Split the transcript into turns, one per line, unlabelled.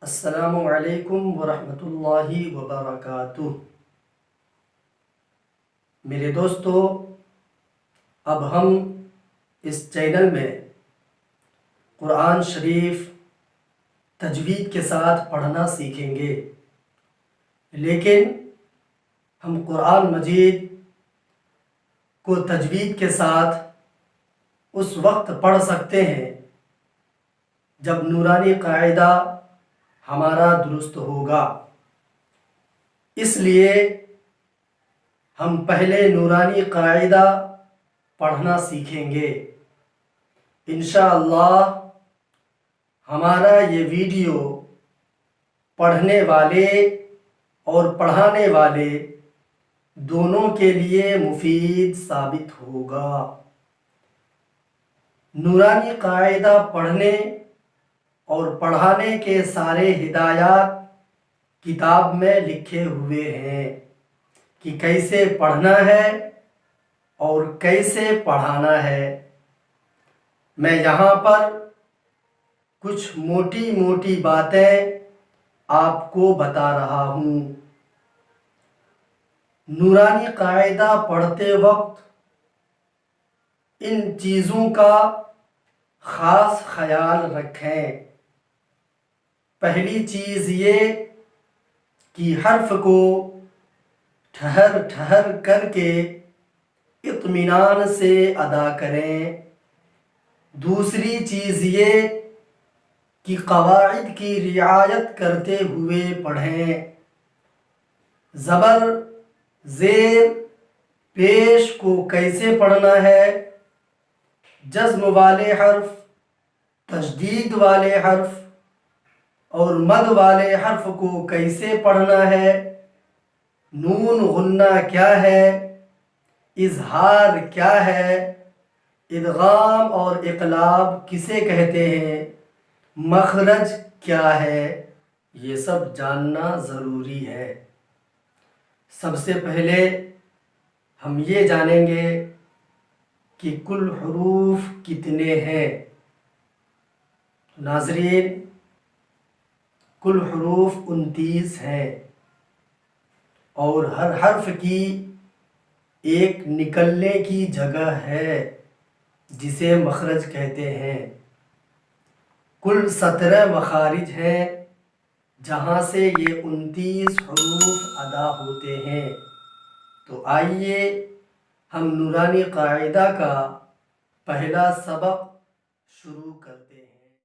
السلام علیکم ورحمۃ اللہ وبرکاتہ۔ میرے دوستو، اب ہم اس چینل میں قرآن شریف تجوید کے ساتھ پڑھنا سیکھیں گے، لیکن ہم قرآن مجید کو تجوید کے ساتھ اس وقت پڑھ سکتے ہیں جب نورانی قاعدہ ہمارا درست ہوگا۔ اس لیے ہم پہلے نورانی قاعدہ پڑھنا سیکھیں گے۔ انشاءاللہ ہمارا یہ ویڈیو پڑھنے والے اور پڑھانے والے دونوں کے لیے مفید ثابت ہوگا۔ نورانی قاعدہ پڑھنے اور پڑھانے کے سارے ہدایات کتاب میں لکھے ہوئے ہیں کہ کیسے پڑھنا ہے اور کیسے پڑھانا ہے۔ میں یہاں پر کچھ موٹی موٹی باتیں آپ کو بتا رہا ہوں۔ نورانی قاعدہ پڑھتے وقت ان چیزوں کا خاص خیال رکھیں۔ پہلی چیز یہ کہ حرف کو ٹھہر ٹھہر کر کے اطمینان سے ادا کریں۔ دوسری چیز یہ کہ قواعد کی رعایت کرتے ہوئے پڑھیں۔ زبر، زیر، پیش کو کیسے پڑھنا ہے، جزم والے حرف، تشدید والے حرف اور مد والے حرف کو کیسے پڑھنا ہے، نون غنہ کیا ہے، اظہار کیا ہے، ادغام اور اقلاب کسے کہتے ہیں، مخرج کیا ہے، یہ سب جاننا ضروری ہے۔ سب سے پہلے ہم یہ جانیں گے کہ کل حروف کتنے ہیں۔ ناظرین، کل حروف 29 ہیں اور ہر حرف کی ایک نکلنے کی جگہ ہے جسے مخرج کہتے ہیں۔ کل 17 مخارج ہیں جہاں سے یہ 29 حروف ادا ہوتے ہیں۔ تو آئیے ہم نورانی قاعدہ کا پہلا سبق شروع کرتے ہیں۔